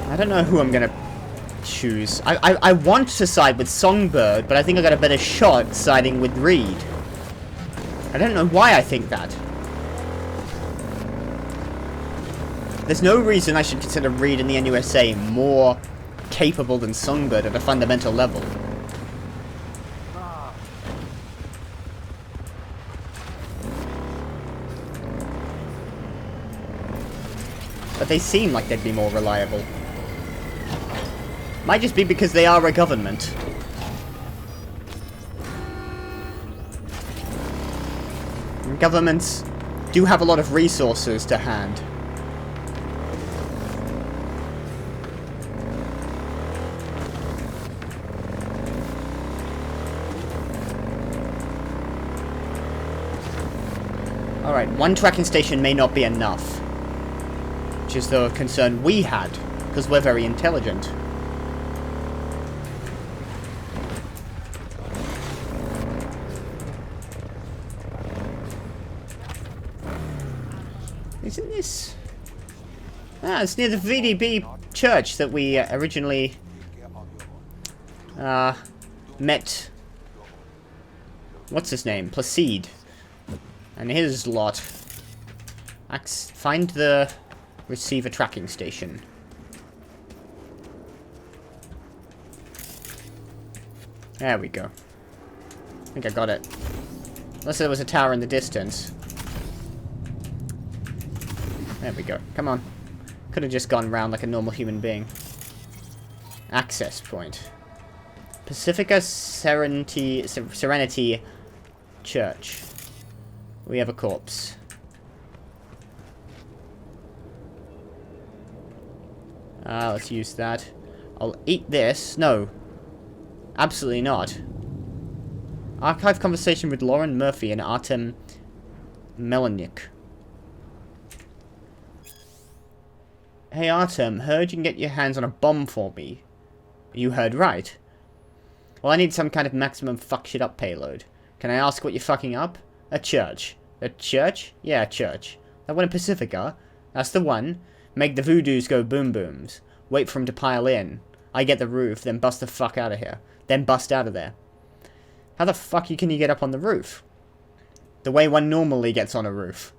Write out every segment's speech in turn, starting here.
I don't know who I'm gonna choose. I want to side with Songbird, but I think I got a better shot siding with Reed. I don't know why I think that. There's no reason I should consider Reed and the NUSA more capable than Songbird at a fundamental level. But they seem like they'd be more reliable. Might just be because they are a government. And governments do have a lot of resources to hand. Alright, one tracking station may not be enough. Which is the concern we had, because we're very intelligent. Isn't this... Ah, it's near the VDB church that we originally met... What's his name? Placide. And his lot. Find the receiver tracking station. There we go. I think I got it. Unless there was a tower in the distance. There we go. Come on. Could have just gone round like a normal human being. Access point. Pacifica Serenity Church. We have a corpse. Let's use that. I'll eat this. No. Absolutely not. Archive conversation with Lauren Murphy and Artem Melenik. Hey Artem, heard you can get your hands on a bomb for me. You heard right. Well, I need some kind of maximum fuck shit up payload. Can I ask what you're fucking up? A church. A church? Yeah, a church. That one in Pacifica? That's the one. Make the voodoos go boom booms. Wait for them to pile in. I get the roof, then bust the fuck out of here. Then bust out of there. How the fuck can you get up on the roof? The way one normally gets on a roof.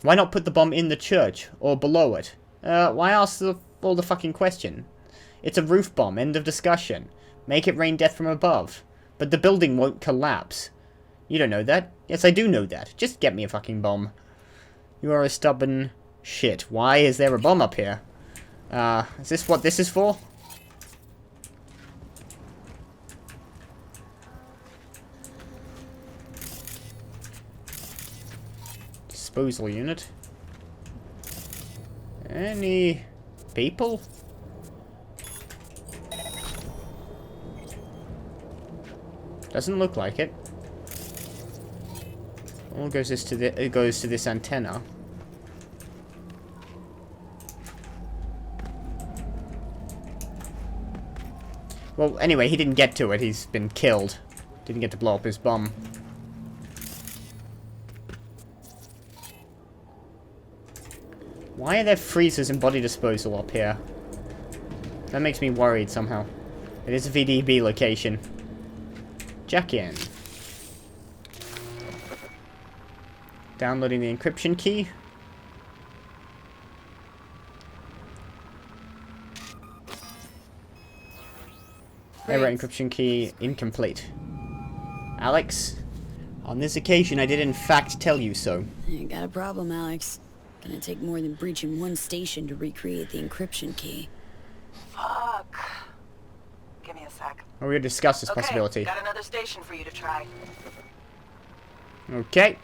Why not put the bomb in the church? Or below it? Why ask all the fucking question? It's a roof bomb, end of discussion. Make it rain death from above. But the building won't collapse. You don't know that? Yes, I do know that. Just get me a fucking bomb. You are a stubborn shit. Why is there a bomb up here? Is this what this is for? Disposal unit. Any people? Doesn't look like it. All goes this to the, it goes to this antenna. Well, anyway, he didn't get to it. He's been killed. Didn't get to blow up his bomb. Why are there freezers and body disposal up here? That makes me worried somehow. It is a VDB location. Jack in. Downloading the encryption key. Error encryption key incomplete. Alex, on this occasion I did in fact tell you so. You got a problem, Alex. Gonna take more than breaching one station to recreate the encryption key. Fuck. Give me a sec. We're gonna discuss this possibility. Got another station for you to try. Okay.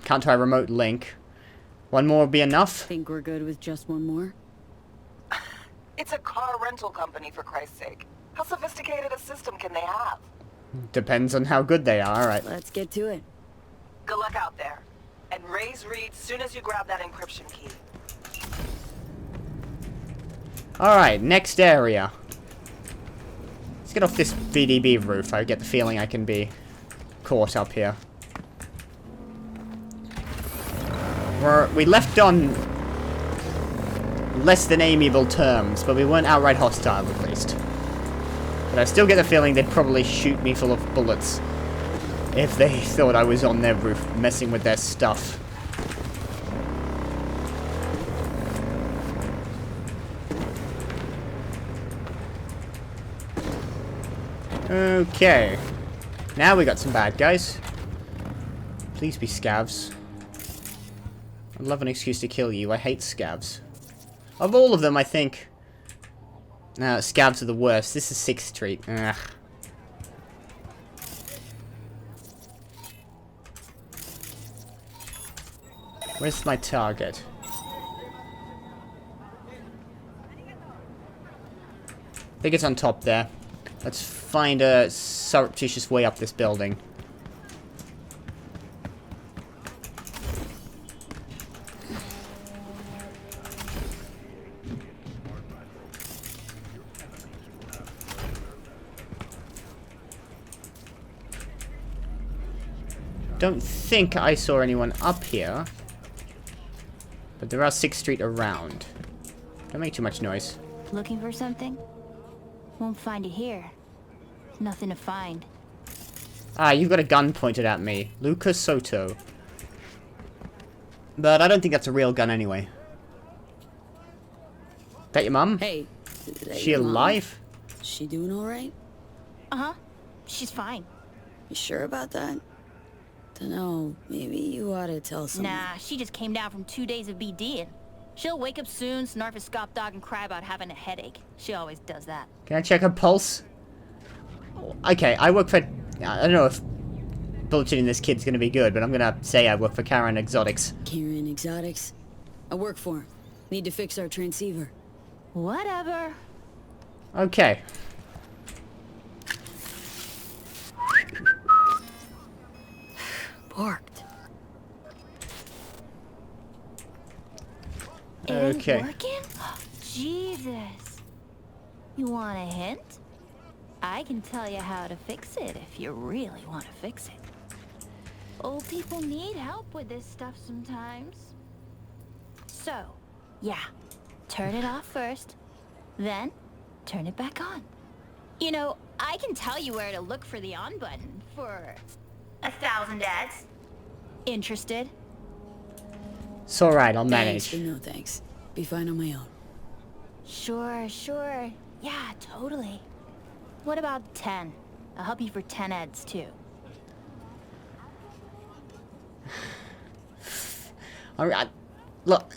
Can't try remote link. One more will be enough? Think we're good with just one more? It's a car rental company, for Christ's sake. How sophisticated a system can they have? Depends on how good they are, alright. Let's get to it. Good luck out there. And raise Reed soon as you grab that encryption key. Alright, next area. Let's get off this VDB roof. I get the feeling I can be caught up here. We left on less than amiable terms, but we weren't outright hostile at least. But I still get the feeling they'd probably shoot me full of bullets if they thought I was on their roof messing with their stuff. Okay. Now we got some bad guys. Please be scavs. I'd love an excuse to kill you. I hate scavs. Of all of them, I think... scavs are the worst. This is 6th Street. Ugh. Where's my target? I think it's on top there. Let's find a surreptitious way up this building. Don't think I saw anyone up here. But there are 6th Street around. Don't make too much noise. Looking for something? Won't find it here. Nothing to find. Ah, you've got a gun pointed at me. Lucas Soto. But I don't think that's a real gun anyway. That your mum? Hey. Is she alive? She doing alright? Uh-huh. She's fine. You sure about that? Dunno, maybe you ought to tell someone. Nah, she just came down from 2 days of BDing. She'll wake up soon, snarf a scop dog, and cry about having a headache. She always does that. Can I check her pulse? Okay, I work for... I don't know if bullshitting this kid's gonna be good, but I'm gonna say I work for Karen Exotics. Karen Exotics? I work for him. Need to fix our transceiver. Whatever. Okay. Parked. Okay. It ain't working? Jesus. You want a hint? I can tell you how to fix it if you really want to fix it. Old people need help with this stuff sometimes. So, yeah. Turn it off first. Then, turn it back on. You know, I can tell you where to look for the on button for 1,000 ads. Interested? It's alright, I'll Thanks, manage. but no thanks. Be fine on my own. Sure, sure. Yeah, totally. What about 10? I'll help you for 10 ads too. Look,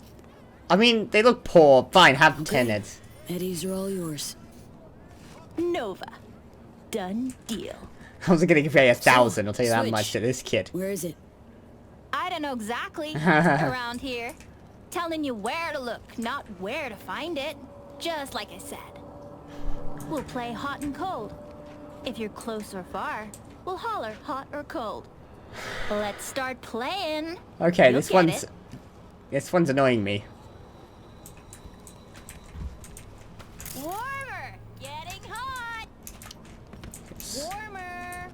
I mean, they look poor. Fine, have 10 heads. Eddies are all yours. Nova. Done deal. I wasn't gonna pay 1,000, I'll tell you that Switch. much to this kid. Where is it? I don't know exactly. Around here. Telling you where to look, not where to find it. Just like I said. We'll play hot and cold. If you're close or far, we'll holler hot or cold. Let's start playing. Okay, You'll this get one's... it. This one's annoying me. Warmer! Getting hot! Warmer!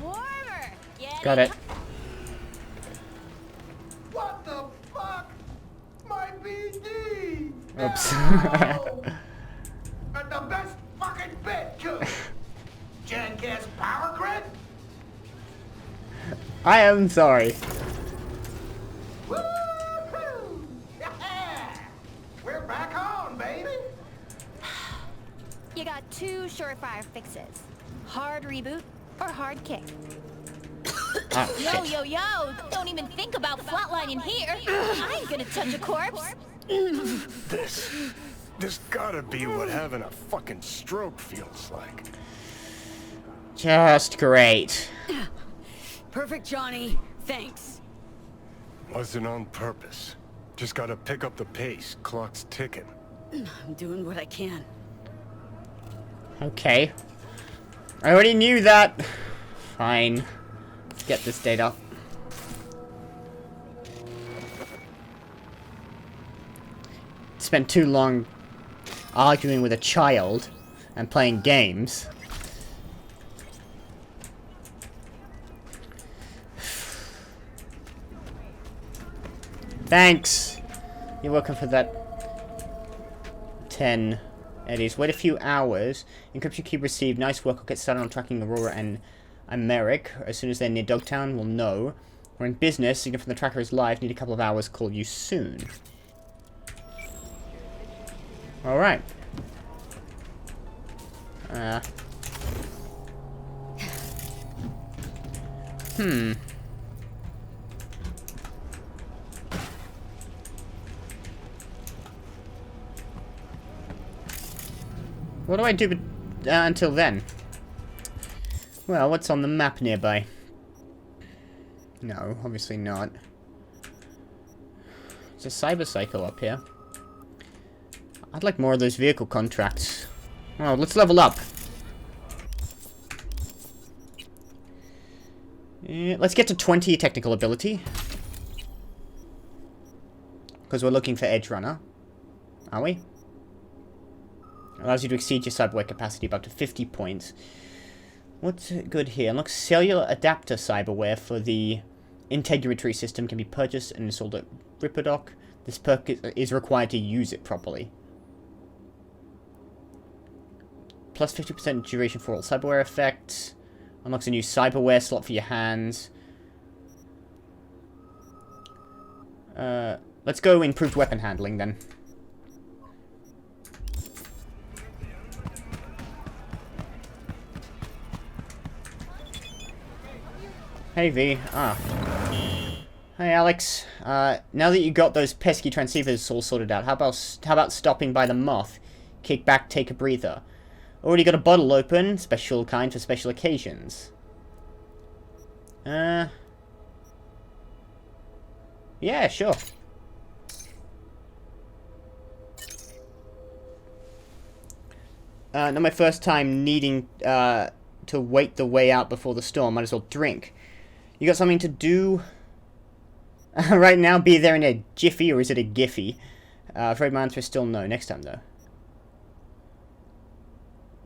Warmer! Getting Got it. What the fuck? My BD! Oops. No! And the best fucking bit, too! Jackass power grid? I am sorry. Woohoo! Yeah! We're back on, baby! You got two surefire fixes. Hard reboot or hard kick. Oh, Yo, shit. yo, yo! Don't even think about flatlining here! I ain't gonna touch a corpse! This gotta be what having a fucking stroke feels like. Just great. Perfect, Johnny. Thanks. Wasn't on purpose. Just gotta pick up the pace. Clock's ticking. I'm doing what I can. Okay. I already knew that. Fine. Let's get this data. Spent too long arguing with a child and playing games. Thanks! You're welcome for that. 10 eddies. Wait a few hours. Encryption key received. Nice work. I'll get started on tracking Aurora and Americ. As soon as they're near Dogtown, we'll know. We're in business. Signal from the tracker is live. Need a couple of hours. Call you soon. Alright. What do I do until then? Well, what's on the map nearby? No, obviously not. There's a cyber cycle up here. I'd like more of those vehicle contracts. Oh, let's level up. Yeah, let's get to 20 technical ability. Because we're looking for Edge Runner. Are we? Allows you to exceed your cyberware capacity by up to 50 points. What's good here? Unlock cellular adapter cyberware for the integratory system. Can be purchased and installed at Ripperdoc. This perk is required to use it properly. Plus 50% duration for all cyberware effects. Unlocks a new cyberware slot for your hands. Let's go improved weapon handling then. Hey V. Ah. Hey Alex. Now that you got those pesky transceivers all sorted out, how about stopping by the Moth? Kick back, take a breather. Already got a bottle open, special kind for special occasions. Yeah, sure. Not my first time needing to wait the way out before the storm. Might as well drink. You got something to do right now? Be there in a jiffy, or is it a giffy? Afraid my answer is still no. Next time, though.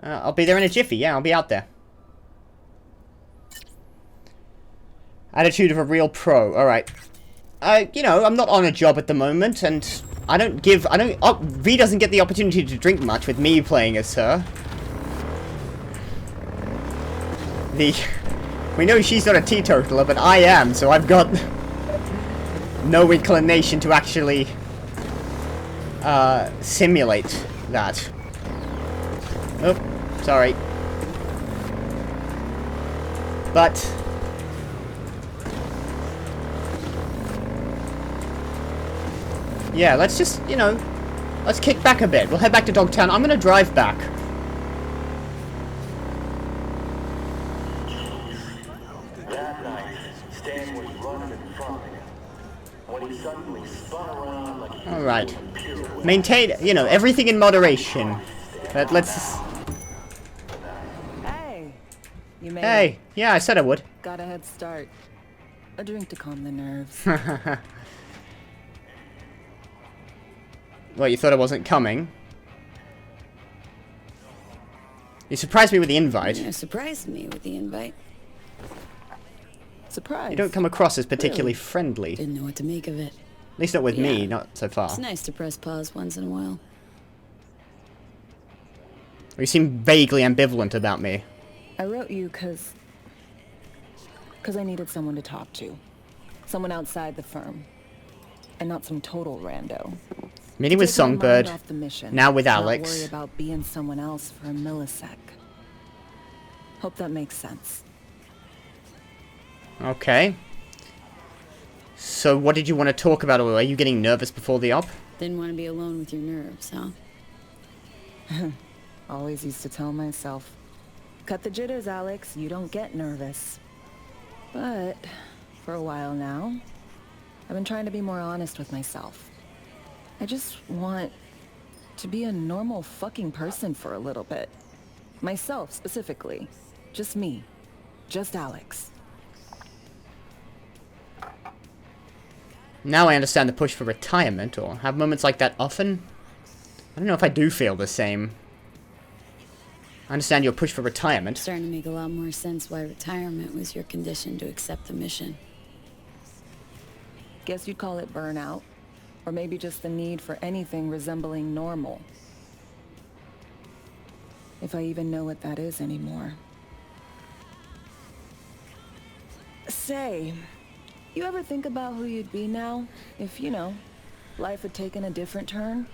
I'll be there in a jiffy. Yeah, I'll be out there. Attitude of a real pro. Alright. You know, I'm not on a job at the moment, and V doesn't get the opportunity to drink much with me playing as her. We know she's not a teetotaler, but I am, so I've got no inclination to actually simulate that. Oh, sorry. But yeah, let's just, you know, let's kick back a bit. We'll head back to Dogtown. I'm gonna drive back. That night, Stan was running in front of him when he suddenly spun around like he Alright. Maintain, you know, everything in moderation. But let's... Hey, you made Hey, it. yeah, I said I would. Got a head start. A drink to calm the nerves. Well, you thought I wasn't coming. You surprised me with the invite. You surprised me with the invite. Surprise. You don't come across as particularly friendly. Didn't know what to make of it. At least not with me, Yeah. not so far. It's nice to press pause once in a while. You seem vaguely ambivalent about me. I wrote you because I needed someone to talk to. Someone outside the firm. And not some total rando. Meeting with Take my mind Songbird, off the mission, now with not Alex. worry about being someone else for a millisec. Hope that makes sense. Okay. So what did you want to talk about? Are you getting nervous before the op? Didn't want to be alone with your nerves, huh? Always used to tell myself, cut the jitters, Alex, you don't get nervous. But for a while now, I've been trying to be more honest with myself. I just want to be a normal fucking person for a little bit. Myself, specifically. Just me. Just Alex. Now I understand the push for retirement, or have moments like that often. I don't know if I do feel the same. I understand your push for retirement. Starting to make a lot more sense why retirement was your condition to accept the mission. Guess you'd call it burnout. Or maybe just the need for anything resembling normal. If I even know what that is anymore. Say, you ever think about who you'd be now? If, you know, life had taken a different turn?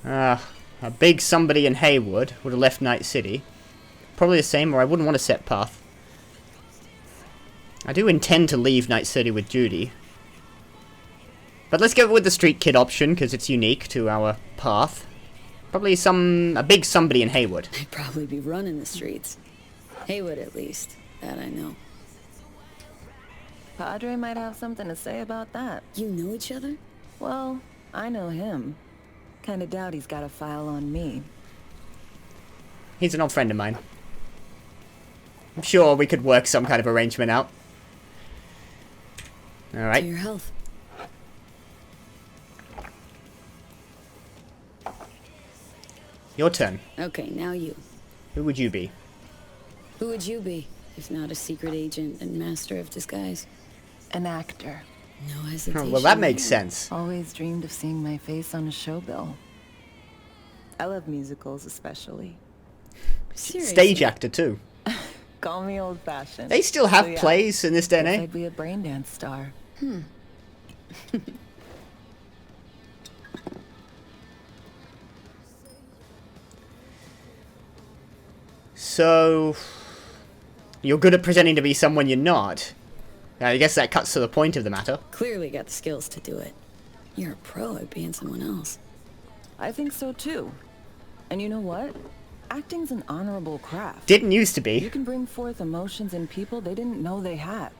A big somebody in Haywood would have left Night City. Probably the same, or I wouldn't want to set path. I do intend to leave Night City with Judy. But let's go with the street kid option, because it's unique to our path. Probably a big somebody in Haywood. I'd probably be running the streets. Haywood, at least. That I know. Padre might have something to say about that. You know each other? Well, I know him. Kinda doubt he's got a file on me. He's an old friend of mine. I'm sure we could work some kind of arrangement out. Alright. To your health. Your turn. Okay, now you. Who would you be? Who would you be, if not a secret agent and master of disguise? An actor. No hesitation. Well, that makes there. sense. Always dreamed of seeing my face on a show bill. I love musicals especially. Seriously? Stage actor, too. Call me old-fashioned. They still have So, yeah, plays in this day and guess age. I'd be a brain dance star. So, you're good at pretending to be someone you're not. I guess that cuts to the point of the matter. Clearly got the skills to do it. You're a pro at being someone else. I think so too. And you know what? Acting's an honorable craft. Didn't used to You be. can bring forth emotions in people they didn't know they had.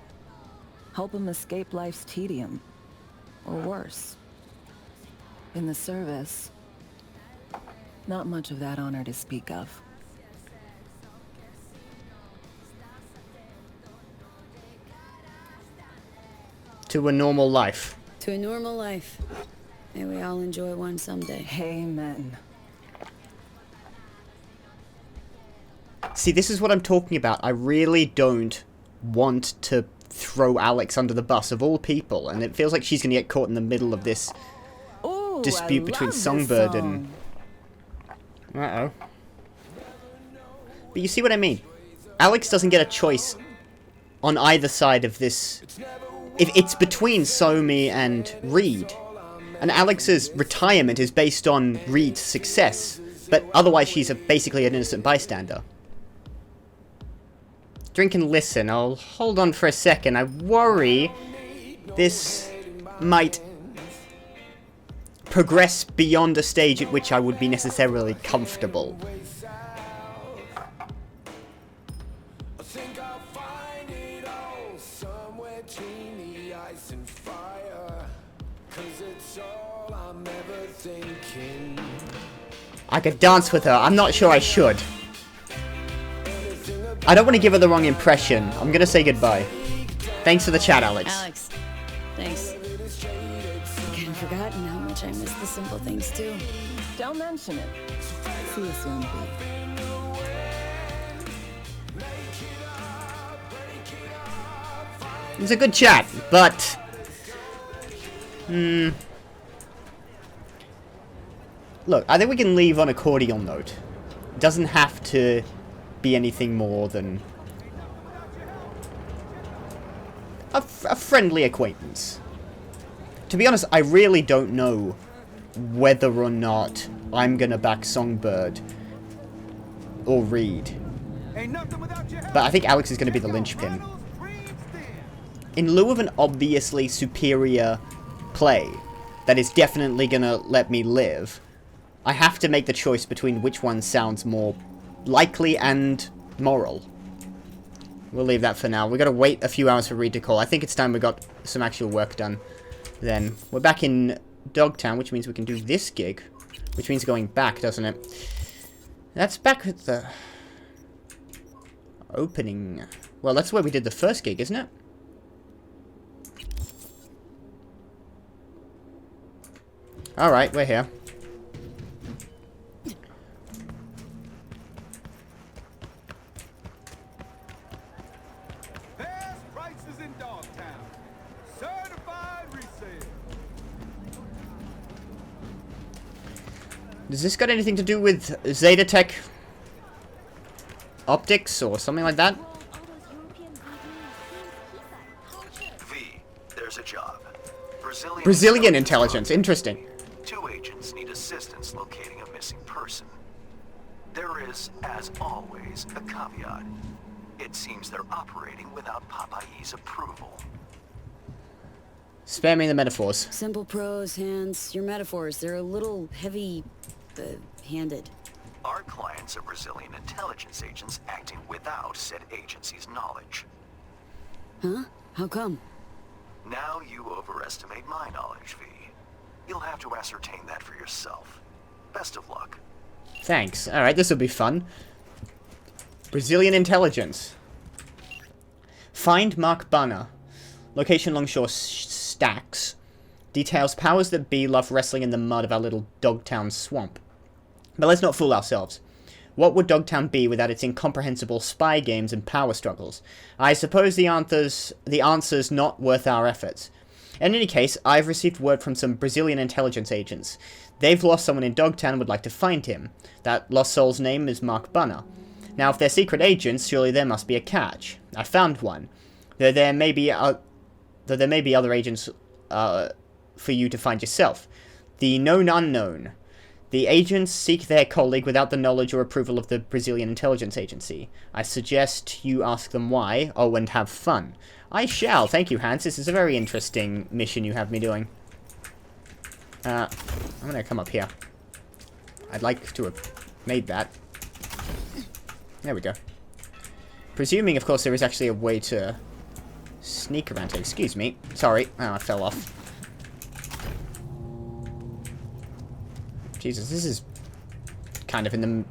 Help them escape life's tedium. Or worse. In the service, not much of that honor to speak of. To a normal life. To a normal life. May we all enjoy one someday. Amen. See, this is what I'm talking about. I really don't want to throw Alex under the bus of all people, and it feels like she's going to get caught in the middle of this Ooh, dispute I between love this Songbird song. and... Uh-oh. But you see what I mean? Alex doesn't get a choice on either side of this. It's between Somi and Reed. And Alex's retirement is based on Reed's success, but otherwise she's basically an innocent bystander. Drink and listen. I'll hold on for a second. I worry this might progress beyond a stage at which I would be necessarily comfortable. I could dance with her. I'm not sure I should. I don't want to give her the wrong impression. I'm gonna say goodbye. Thanks for the chat, Alex. Alex, thanks. Again, forgotten how much I miss the simple things too. Don't mention it. See you soon, B. It was a good chat, but... Look, I think we can leave on a cordial note. It doesn't have to be anything more than... a friendly acquaintance. To be honest, I really don't know whether or not I'm gonna back Songbird or Reed. But I think Alex is gonna be the linchpin. In lieu of an obviously superior play that is definitely gonna let me live, I have to make the choice between which one sounds more likely and moral. We'll leave that for now. We gotta wait a few hours for Reed to call. I think it's time we got some actual work done. Then we're back in Dogtown, which means we can do this gig, which means going back, doesn't it? That's back at the opening. Well, that's where we did the first gig, isn't it? Alright, we're here. Does this got anything to do with Zeta Tech optics or something like that? V, there's a job. Brazilian intelligence. Interesting. 2 agents need assistance locating a missing person. There is, as always, a caveat. It seems they're operating without Papai's approval. Spare me the metaphors. Simple prose, Hans. Your metaphors, they're a little heavy... handed. Our clients are Brazilian intelligence agents acting without said agency's knowledge. Huh? How come? Now you overestimate my knowledge, V. You'll have to ascertain that for yourself. Best of luck. Thanks. Alright, this will be fun. Brazilian intelligence. Find Mark Banner. Location Longshore Stacks. Details powers that be love wrestling in the mud of our little Dogtown swamp. But let's not fool ourselves. What would Dogtown be without its incomprehensible spy games and power struggles? I suppose the answer's not worth our efforts. In any case, I've received word from some Brazilian intelligence agents. They've lost someone in Dogtown and would like to find him. That lost soul's name is Mark Banner. Now, if they're secret agents, surely there must be a catch. I found one. Though there may be other agents for you to find yourself. The known unknown. The agents seek their colleague without the knowledge or approval of the Brazilian intelligence agency. I suggest you ask them why. Oh, and have fun. I shall. Thank you, Hans. This is a very interesting mission you have me doing. I'm gonna come up here. I'd like to have made that. There we go. Presuming, of course, there is actually a way to sneak around here. Excuse me. Sorry. Oh, I fell off. Jesus, this is kind of in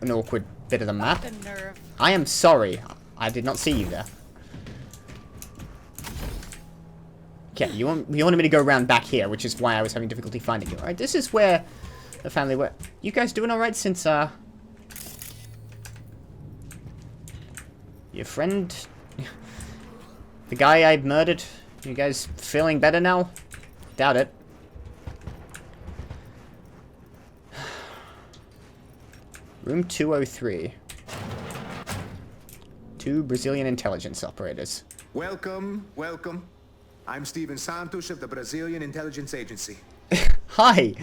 an awkward bit of the map. I am sorry. I did not see you there. Okay, you wanted me to go around back here, which is why I was having difficulty finding you. Alright, this is where the family were. You guys doing alright since, your friend... the guy I murdered? You guys feeling better now? Doubt it. Room 203. 2 Brazilian intelligence operators. Welcome, welcome. I'm Steven Santos of the Brazilian Intelligence Agency. Hi.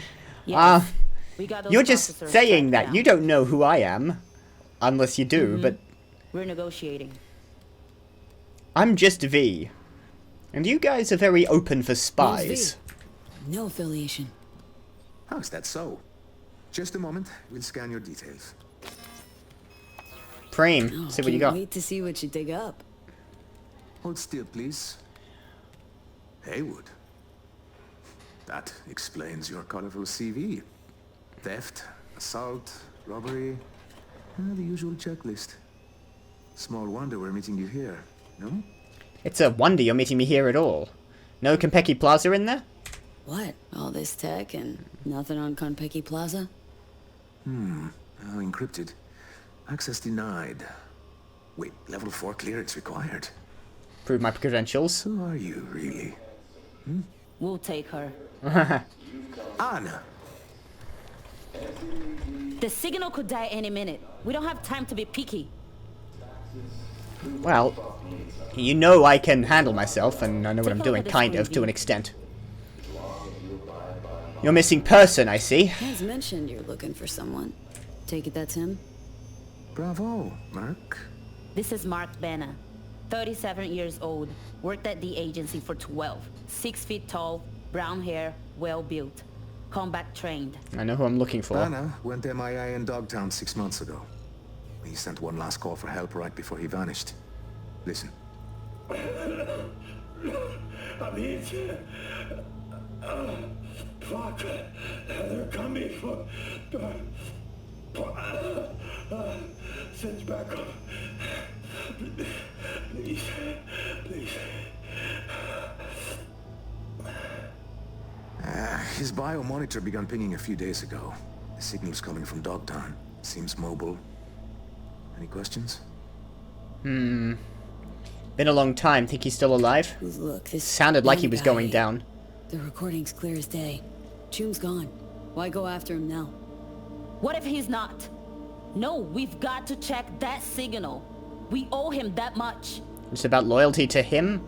Yes. We got those You're just officers saying tracked that. down. You don't know who I am. Unless you do, but... We're negotiating. I'm just V. And you guys are very open for Who's spies. V? No affiliation. How is that so? Just a moment. We'll scan your details. Preem, Oh, see what you can't got. wait to see what you dig up. Hold still, please. Haywood. That explains your colorful CV. Theft, assault, robbery. The usual checklist. Small wonder we're meeting you here, no? It's a wonder you're meeting me here at all. No Konpeki Plaza in there? What? All this tech and nothing on Konpeki Plaza? Encrypted. Access denied. Wait, level 4 clearance required. Prove my credentials. Who are you, really? We'll take her. Anna! The signal could die any minute. We don't have time to be picky. Well, you know I can handle myself, and I know what Take I'm a look doing, at this kind of, screen, to V. an extent. You're missing person, I see. Hans mentioned you're looking for someone. Take it that's him? Bravo, Mark. This is Mark Banner, 37 years old, worked at the agency for 12, 6 feet tall, brown hair, well built, combat trained. I know who I'm looking for. Anna went MIA in Dogtown 6 months ago. He sent one last call for help right before he vanished. Listen. Fuck. They're coming for... Send back up. Please. Please. His biomonitor began pinging a few days ago. The signal's coming from Dogtown. Seems mobile. Any questions? Been a long time. Think he's still alive? Look, this Sounded like he young was guy, going down. The recording's clear as day. Chum's gone. Why go after him now? What if he's not? No, we've got to check that signal. We owe him that much. It's about loyalty to him.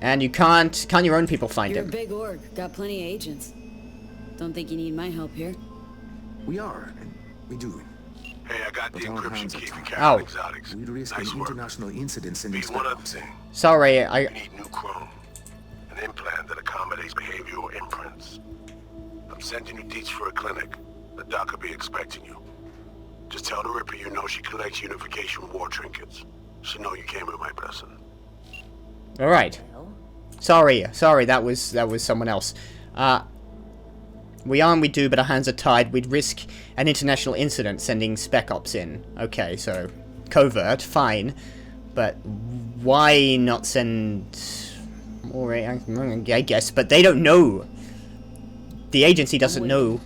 And you can't your own people find You're him? a big org, got plenty of agents. Don't think you need my help here. We are, and we do. Hey, I got the But our encryption hands are key for tied. Captain Oh. Exotics. We'd risk Nice an work. international incident sending Need one other spec-ops. thing. Sorry, We I... need new chrome. An implant that accommodates behavioral imprints. I'm sending you deets for a clinic. The doc will be expecting you. Just tell the Ripper you know she collects unification war trinkets. She know you came with my blessing. Alright. Sorry, that was someone else. We are and we do, but our hands are tied. We'd risk an international incident sending spec ops in. Okay, so covert, fine. But why not send more, I guess, but they don't know. The agency doesn't know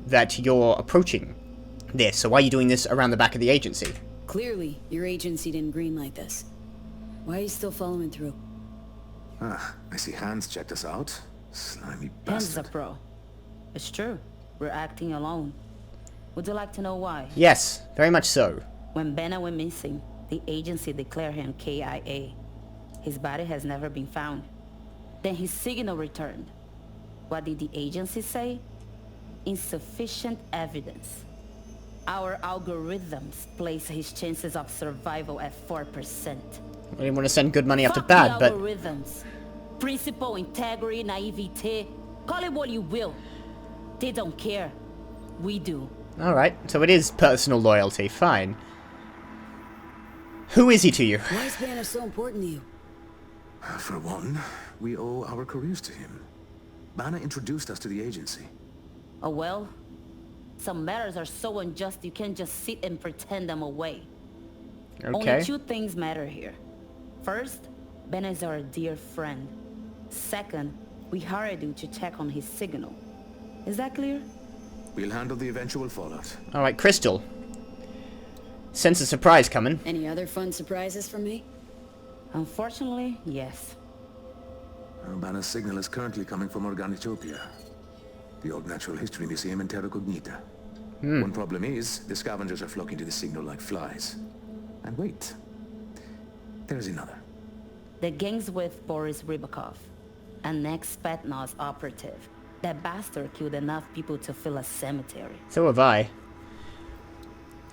that you're approaching this, so why are you doing this around the back of the agency? Clearly, your agency didn't greenlight this. Why are you still following through? Ah, I see Hans checked us out. Slimy Hands bastard. up, bro. It's true. We're acting alone. Would you like to know why? Yes, very much so. When Bennett went missing, the agency declared him KIA. His body has never been found. Then his signal returned. What did the agency say? Insufficient evidence. Our algorithms place his chances of survival at 4%. I didn't want to send good money after Fuck bad, the but... algorithms. Principle, integrity, naivete. Call it what you will. They don't care. We do. Alright, so it is personal loyalty, fine. Who is he to you? Why is Banner so important to you? For one, we owe our careers to him. Bana introduced us to the agency. Oh well? Some matters are so unjust you can't just sit and pretend them away. Okay. Only two things matter here. First, Ben is our dear friend. Second, we hired you to check on his signal. Is that clear? We'll handle the eventual fallout. Alright, Crystal. Sense a surprise coming. Any other fun surprises from me? Unfortunately, yes. Bana's signal is currently coming from Organitopia, the old Natural History Museum in Terra Cognita. One problem is, the scavengers are flocking to the signal like flies. And wait, there's another. The gang's with Boris Rybakov, an ex-Spetsnaz operative. That bastard killed enough people to fill a cemetery. So have I.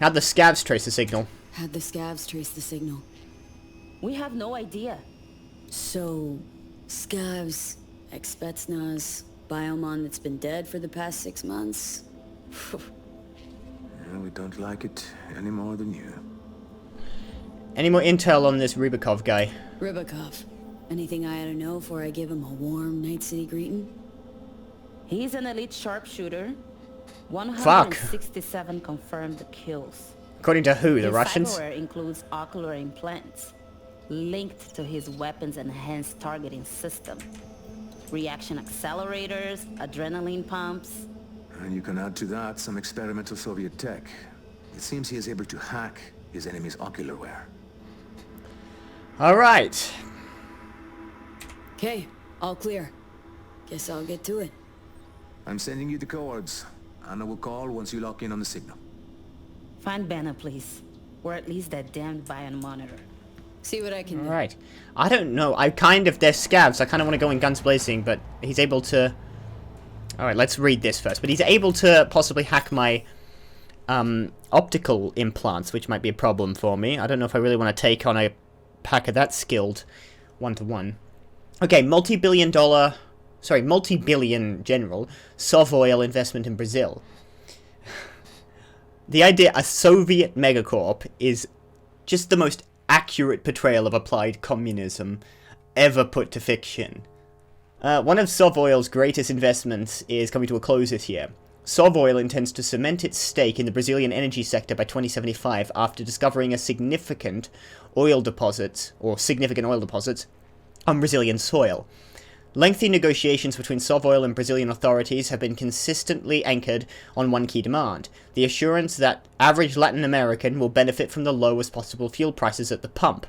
How'd the scavs trace the signal? How'd the scavs trace the signal? We have no idea. So, scavs, ex-Spetsnaz, Biomon that's been dead for the past 6 months? Yeah, we don't like it any more than you. Any more intel on this Rybakov guy? Rybakov. Anything I ought to know before I give him a warm Night City greeting? He's an elite sharpshooter. 167 confirmed kills. According to who? The His Russians? cyberware includes ocular implants linked to his weapon's enhanced targeting system. Reaction accelerators, adrenaline pumps. And you can add to that some experimental Soviet tech. It seems he is able to hack his enemy's ocularware. Alright. Okay, all clear. Guess I'll get to it. I'm sending you the coords. Anna will call once you lock in on the signal. Find Banner, please. Or at least that damned Bion monitor. See what I can do. Alright. I don't know. They're scavs. I kind of want to go in guns blazing, but he's able to... Alright, let's read this first. But he's able to possibly hack my optical implants, which might be a problem for me. I don't know if I really want to take on a hacker that skilled one-to-one. Okay, multi-billion general, Sov oil investment in Brazil. The idea a Soviet megacorp is just the most accurate portrayal of applied communism ever put to fiction. One of Sov Oil's greatest investments is coming to a close this year. Sov Oil intends to cement its stake in the Brazilian energy sector by 2075 after discovering significant oil deposits on Brazilian soil. Lengthy negotiations between Sov Oil and Brazilian authorities have been consistently anchored on one key demand: the assurance that average Latin American will benefit from the lowest possible fuel prices at the pump.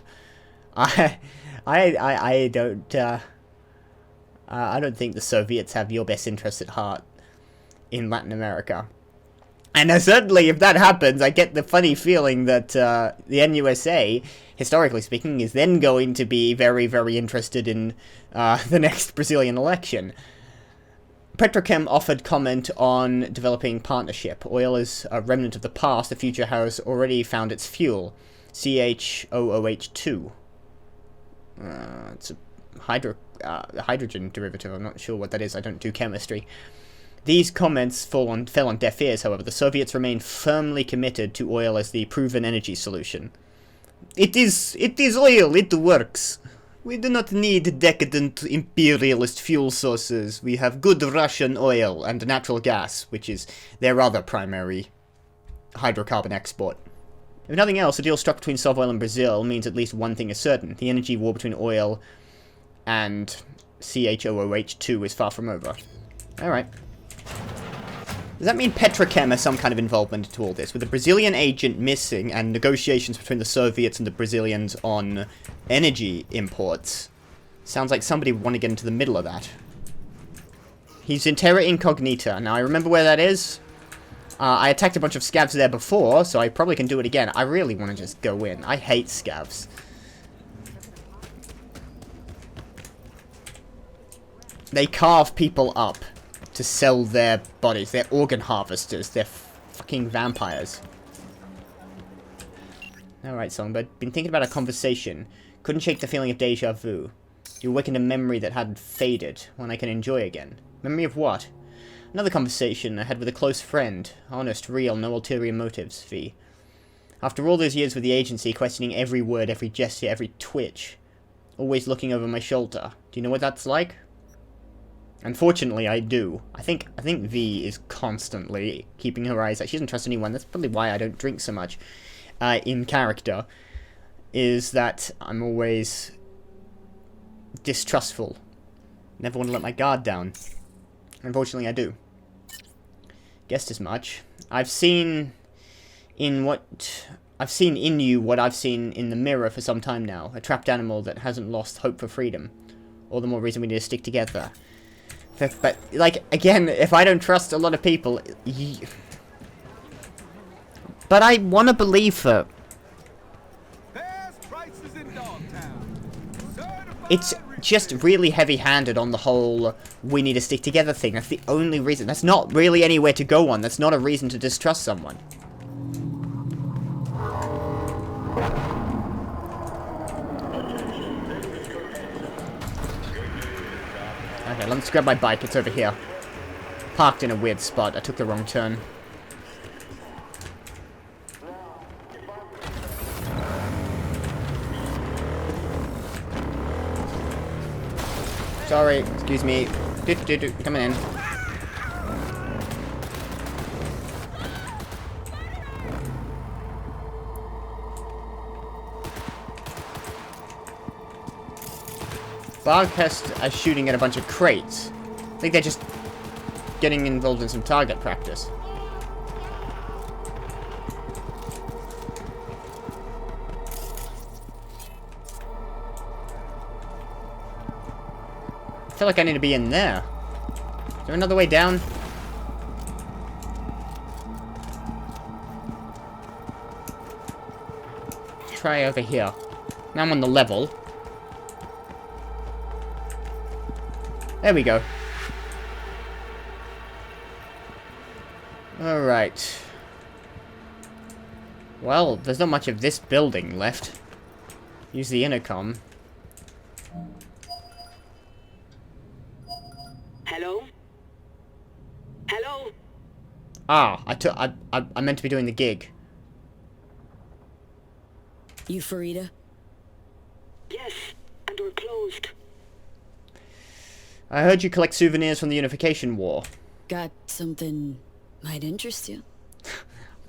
I don't think the Soviets have your best interests at heart. in Latin America. And certainly, if that happens, I get the funny feeling that the NUSA, historically speaking, is then going to be very, very interested in the next Brazilian election. Petrochem offered comment on developing partnership. Oil is a remnant of the past. The future has already found its fuel, CHOOH2. It's a hydrogen derivative. I'm not sure what that is. I don't do chemistry. These comments fell on deaf ears, however. The Soviets remain firmly committed to oil as the proven energy solution. It is oil, it works. We do not need decadent imperialist fuel sources. We have good Russian oil and natural gas, which is their other primary hydrocarbon export. If nothing else, the deal struck between Sovoil and Brazil means at least one thing is certain. The energy war between oil and CHOOH2 is far from over. Alright. Does that mean Petrochem has some kind of involvement into all this? With the Brazilian agent missing and negotiations between the Soviets and the Brazilians on energy imports, sounds like somebody would want to get into the middle of that. He's in Terra Incognita. Now, I remember where that is. I attacked a bunch of scavs there before, so I probably can do it again. I really want to just go in. I hate scavs. They carve people up to sell their bodies. They're organ harvesters. They're fucking vampires. Alright, Songbird. Been thinking about a conversation. Couldn't shake the feeling of deja vu. You awakened a memory that had faded, one I can enjoy again. Memory of what? Another conversation I had with a close friend. Honest, real, no ulterior motives, V. After all those years with the agency, questioning every word, every gesture, every twitch. Always looking over my shoulder. Do you know what that's like? Unfortunately, I do. I think V is constantly keeping her eyes out. She doesn't trust anyone. That's probably why I don't drink so much in character. Is that I'm always distrustful. Never want to let my guard down. Unfortunately, I do. Guessed as much. I've seen in you what I've seen in the mirror for some time now. A trapped animal that hasn't lost hope for freedom. All the more reason we need to stick together. But, like, again, if I don't trust a lot of people... But I want to believe her. It's just really heavy-handed on the whole we need to stick together thing. That's the only reason. That's not really anywhere to go on. That's not a reason to distrust someone. Okay, let's grab my bike. It's over here. Parked in a weird spot. I took the wrong turn. Sorry, excuse me. Coming in. Barghest are shooting at a bunch of crates. I think they're just getting involved in some target practice. I feel like I need to be in there. Is there another way down? Let's try over here. Now I'm on the level. There we go. Alright. Well, there's not much of this building left. Use the intercom. Hello? Hello? Ah, I meant to be doing the gig. You Farida? Yes, and we're closed. I heard you collect souvenirs from the Unification War. Got something might interest you?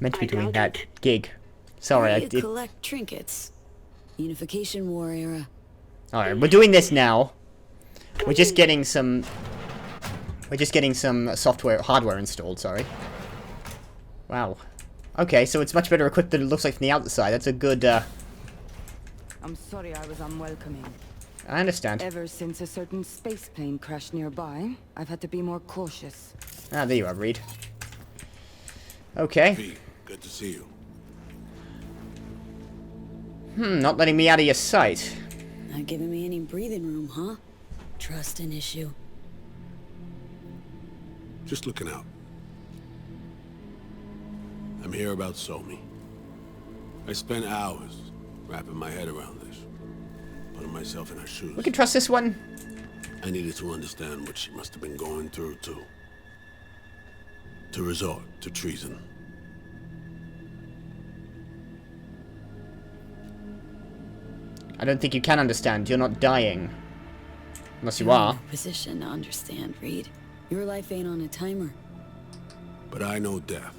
Meant to be doing that gig. Sorry, I You did. collect trinkets. Unification War era. Alright, we're doing this now. We're just getting some... We're just getting some hardware installed, sorry. Wow. Okay, so it's much better equipped than it looks like from the outside. That's a good, I'm sorry I was unwelcoming. I understand. Ever since a certain space plane crashed nearby, I've had to be more cautious. Ah, there you are, Reed. Okay. V, good to see you. Not letting me out of your sight. Not giving me any breathing room, huh? Trust an issue. Just looking out. I'm here about Somi. I spent hours wrapping my head around this, putting myself in her shoes. We can trust this one. I needed to understand what she must have been going through, too. To resort to treason. I don't think you can understand. You're not dying. Unless you You're in are. no position to understand, Reed. Your life ain't on a timer. But I know death.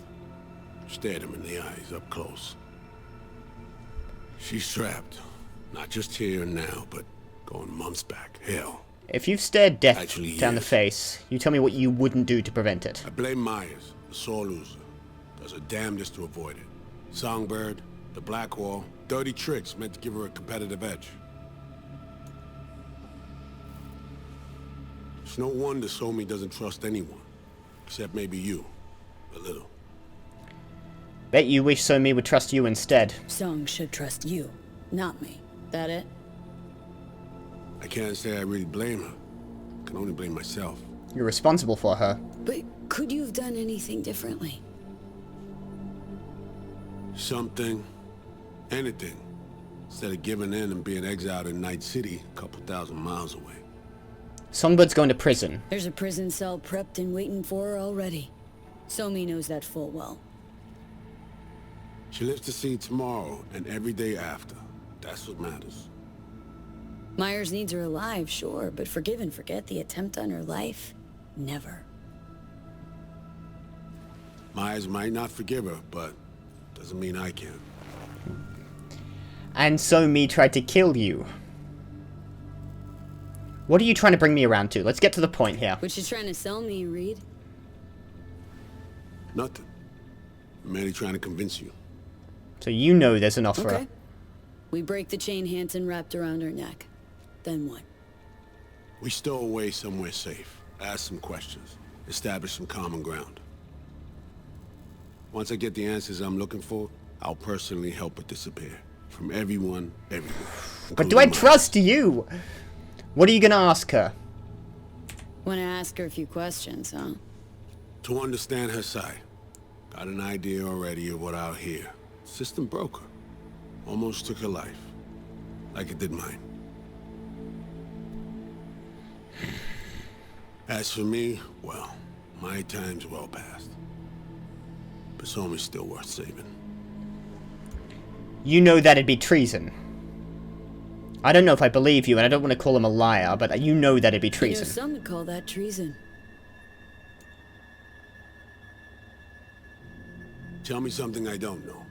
Stared him in the eyes up close. She's trapped. Not just here and now, but going months back. Hell. If you've stared death Actually, down the yes. face, you tell me what you wouldn't do to prevent it. I blame Myers, the sore loser. Does her damnedest to avoid it. Songbird, the Black Wall, dirty tricks meant to give her a competitive edge. It's no wonder Somi doesn't trust anyone. Except maybe you. A little. Bet you wish Somi would trust you instead. Song should trust you, not me. That it? I can't say I really blame her. I can only blame myself. You're responsible for her. But could you have done anything differently? Something. Anything. Instead of giving in and being exiled in Night City, a couple thousand miles away. Songbird's going to prison. There's a prison cell prepped and waiting for her already. Somi knows that full well. She lives to see tomorrow and every day after. That's what matters. Myers needs her alive, sure, but forgive and forget the attempt on her life? Never. Myers might not forgive her, but doesn't mean I can. And Somi tried to kill you. What are you trying to bring me around to? Let's get to the point here. What you trying to sell me, Reed? Nothing. I'm merely trying to convince you. So you know there's an offer. Okay. We break the chain Hanson wrapped around her neck. Then what? We stow away somewhere safe. Ask some questions. Establish some common ground. Once I get the answers I'm looking for, I'll personally help her disappear. From everyone, everywhere. But do I trust you? What are you gonna ask her? Want to ask her a few questions, huh? To understand her side. Got an idea already of what I'll hear. System broke her. Almost took her life. Like it did mine. As for me, well, my time's well past. But Somi's still worth saving. You know that'd be treason. I don't know if I believe you, and I don't want to call him a liar, but you know that'd be treason. You know, some would call that treason. Tell me something I don't know.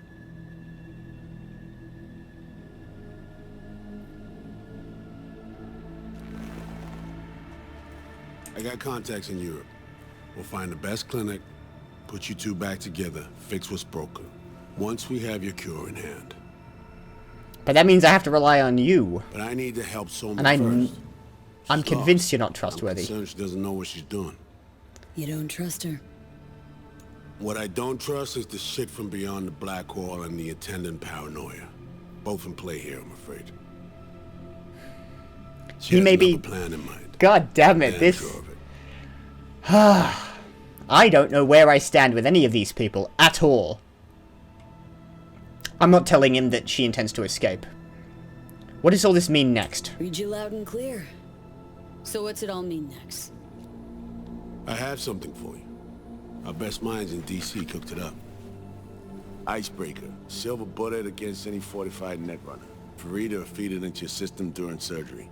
I got contacts in Europe. We'll find the best clinic, put you two back together, fix what's broken. Once we have your cure in hand. But that means I have to rely on you. But I need to help Somi And first. I'm She's convinced lost. you're not trustworthy. I'm concerned she doesn't know what she's doing. You don't trust her? What I don't trust is the shit from beyond the Black Wall and the attendant paranoia. Both in play here, I'm afraid. She He has may be... another plan in mind. God damn it, Damn this... sure of it. I don't know where I stand with any of these people, at all. I'm not telling him that she intends to escape. What does all this mean next? Read you loud and clear. So what's it all mean next? I have something for you. Our best minds in DC cooked it up. Icebreaker. Silver bullet against any fortified netrunner. Free to feed it into your system during surgery.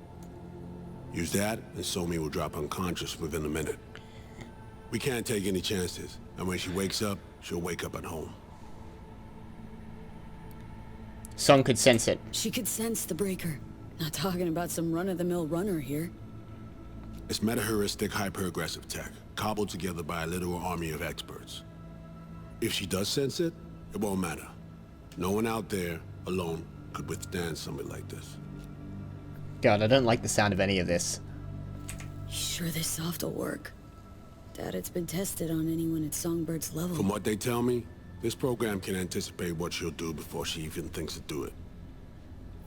Use that, and Somi will drop unconscious within a minute. We can't take any chances, and when she wakes up, she'll wake up at home. Song could sense it. She could sense the breaker. Not talking about some run-of-the-mill runner here. It's meta-heuristic, hyper-aggressive tech, cobbled together by a literal army of experts. If she does sense it, it won't matter. No one out there, alone, could withstand something like this. God, I don't like the sound of any of this. You sure this soft will work? Doubt it's been tested on anyone at Songbird's level. From what they tell me, this program can anticipate what she'll do before she even thinks to do it.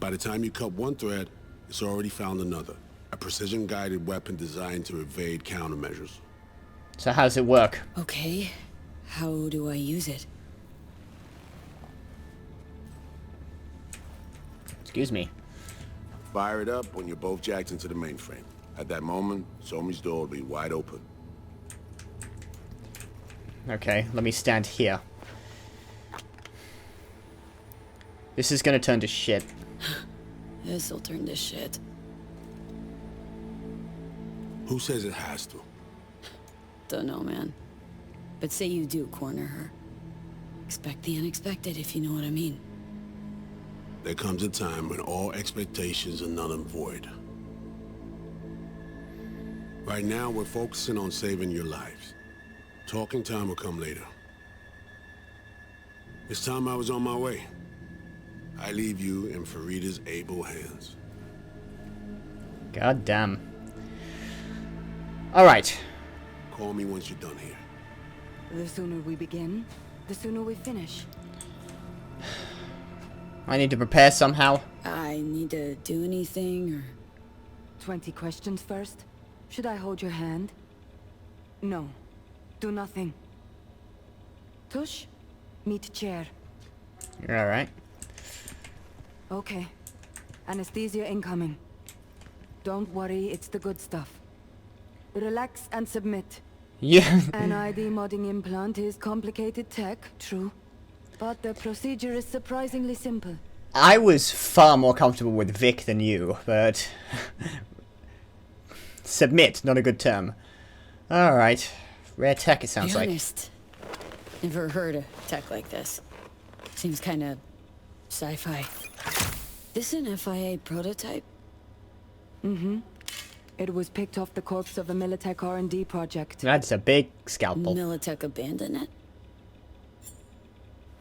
By the time you cut one thread, it's already found another. A precision-guided weapon designed to evade countermeasures. So how does it work? Okay. How do I use it? Excuse me. Fire it up when you're both jacked into the mainframe. At that moment, Somi's door will be wide open. Okay, let me stand here. This is gonna turn to shit. This'll turn to shit. Who says it has to? Don't know, man. But say you do corner her. Expect the unexpected, if you know what I mean. There comes a time when all expectations are null and void. Right now, we're focusing on saving your lives. Talking time will come later. It's time I was on my way. I leave you in Farida's able hands. God damn. Alright. Call me once you're done here. The sooner we begin, the sooner we finish. I need to prepare somehow. I need to do anything, or... 20 questions first? Should I hold your hand? No. Do nothing. Tush, meet chair. You're alright. Okay. Anesthesia incoming. Don't worry, it's the good stuff. Relax and submit. Yeah. An ID modding implant is complicated tech, true. But the procedure is surprisingly simple. I was far more comfortable with Vic than you, but... Submit, not a good term. Alright. Rare tech, it sounds like. Be honest. Never heard of tech like this. Seems kinda... sci-fi. This an FIA prototype? Mm-hmm. It was picked off the corpse of a Militech R&D project. That's a big scalpel. Militech abandoned it?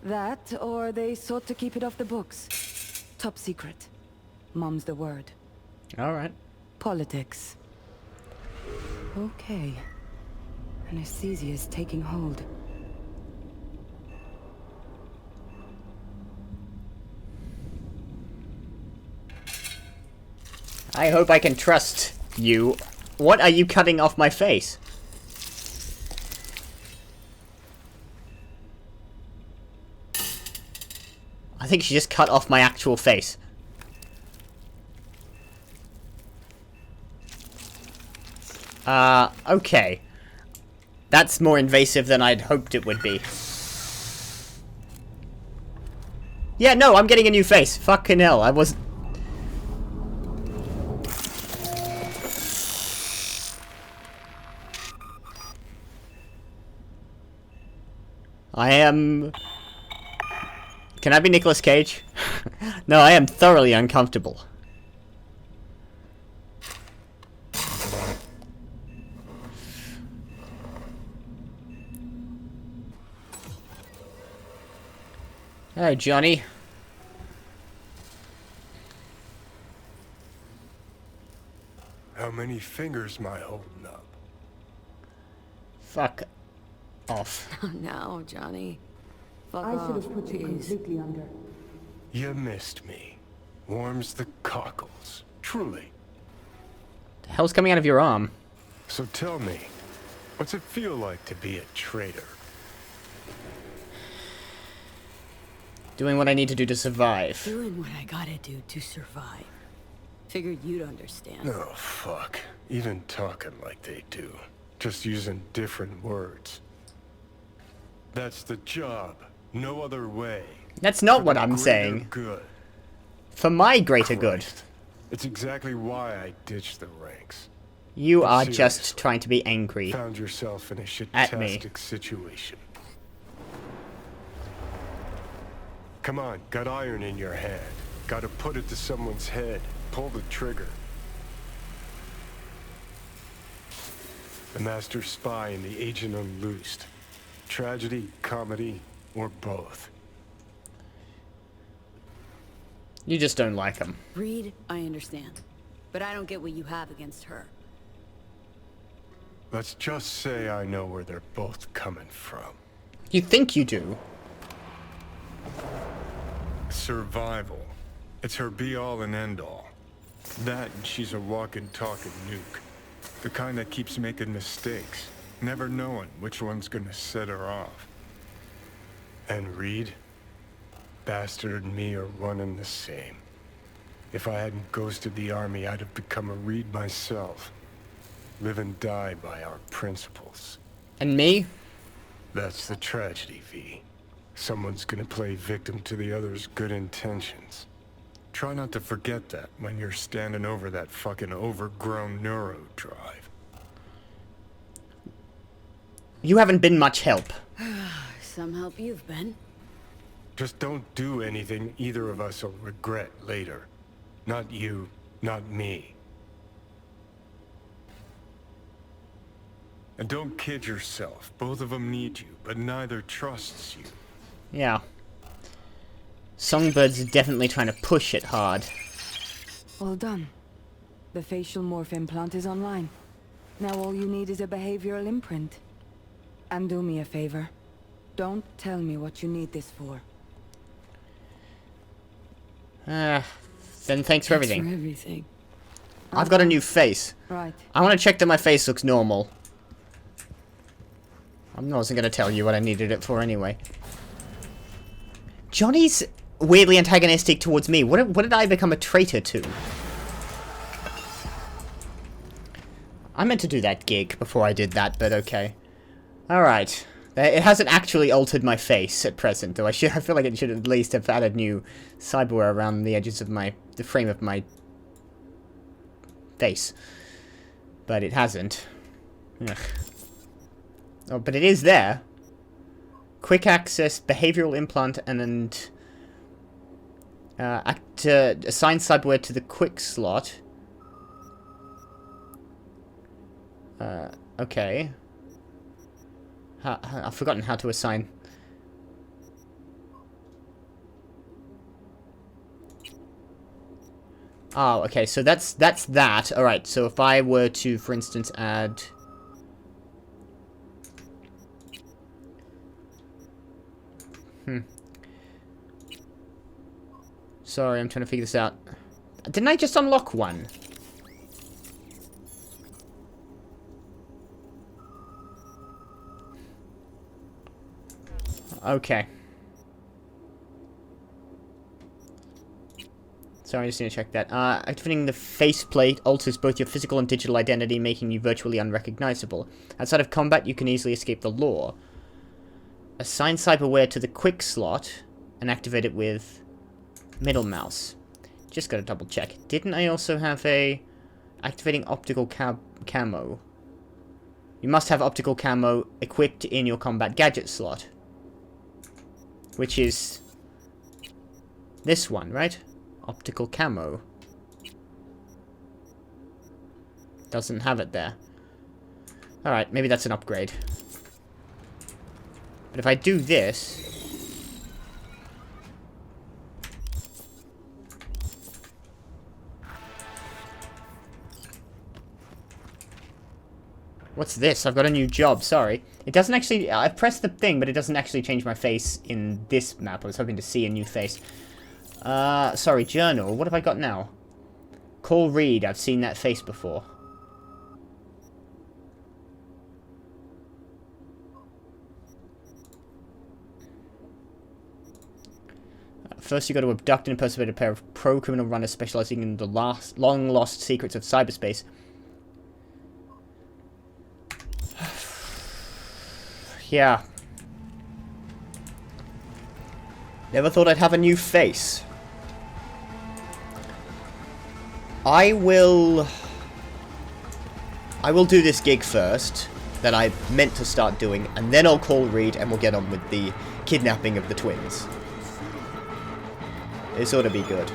That, or they sought to keep it off the books. Top secret. Mom's the word. Alright. Politics. Okay. Anesthesia is taking hold. I hope I can trust you. What are you cutting off my face? I think she just cut off my actual face. Okay. That's more invasive than I'd hoped it would be. Yeah, no, I'm getting a new face. Fucking hell, I was... I am... Can I be Nicolas Cage? No, I am thoroughly uncomfortable. Hello, Johnny. How many fingers am I holding up? Fuck off. Oh, no, Johnny. Fuck I off, should have put you please. completely under. You missed me. Warms the cockles. Truly. The hell's coming out of your arm? So tell me, what's it feel like to be a traitor? Doing what I need to do to survive. Doing what I gotta do to survive. Figured you'd understand. Oh, fuck. Even talking like they do. Just using different words. That's the job. No other way. That's not For what the I'm greater saying. Good. For my greater good. Christ. It's exactly why I ditched the ranks. You are Seriously. just trying to be angry. Found yourself in a At me. shit-tastic situation. Come on, got iron in your hand. Gotta put it to someone's head. Pull the trigger. The master spy and the agent unloosed. Tragedy, comedy, or both. You just don't like him. Reed, I understand. But I don't get what you have against her. Let's just say I know where they're both coming from. You think you do? Survival. It's her be-all and end-all. That and she's a walking, talking nuke. The kind that keeps making mistakes, never knowing which one's gonna set her off. And Reed? Bastard and me are one and the same. If I hadn't ghosted the army, I'd have become a Reed myself. Live and die by our principles. And me? That's the tragedy, V. Someone's gonna play victim to the other's good intentions. Try not to forget that when you're standing over that fucking overgrown neuro drive. You haven't been much help. Some help you've been. Just don't do anything either of us will regret later. Not you, not me. And don't kid yourself. Both of them need you, but neither trusts you. Yeah. Songbird's definitely trying to push it hard. All done. The facial morph implant is online. Now all you need is a behavioral imprint. And do me a favor. Don't tell me what you need this for. Then thanks for everything. For everything. I've got a new face. Right. I want to check that my face looks normal. I wasn't going to tell you what I needed it for anyway. Johnny's weirdly antagonistic towards me. What did I become a traitor to? I meant to do that gig before I did that, but okay. Alright. It hasn't actually altered my face at present, though I feel like it should at least have added new cyberware around the edges of the frame of my face. But it hasn't. Ugh. Oh, but it is there. Quick access, behavioral implant, and assign cyberware to the quick slot. Okay. I've forgotten how to assign. Oh, okay, so that's that. Alright, so if I were to, for instance, add... Sorry, I'm trying to figure this out. Didn't I just unlock one? Okay. Sorry, I just need to check that. Activating the faceplate alters both your physical and digital identity, making you virtually unrecognizable. Outside of combat, you can easily escape the law. Assign cyberware to the quick slot and activate it with middle mouse. Just gotta double check. Didn't I also have a activating optical camo? You must have optical camo equipped in your combat gadget slot. Which is this one, right? Optical camo. Doesn't have it there. Alright, maybe that's an upgrade. But if I do this... What's this? I've got a new job, sorry. It doesn't actually... I pressed the thing, but it doesn't actually change my face in this map. I was hoping to see a new face. Sorry, journal. What have I got now? Call Reed. I've seen that face before. First, you got to abduct and impersonate a pair of pro-criminal runners specializing in the long-lost secrets of cyberspace. Yeah. Never thought I'd have a new face. I will do this gig first that I meant to start doing, and then I'll call Reed and we'll get on with the kidnapping of the twins. This ought to be good.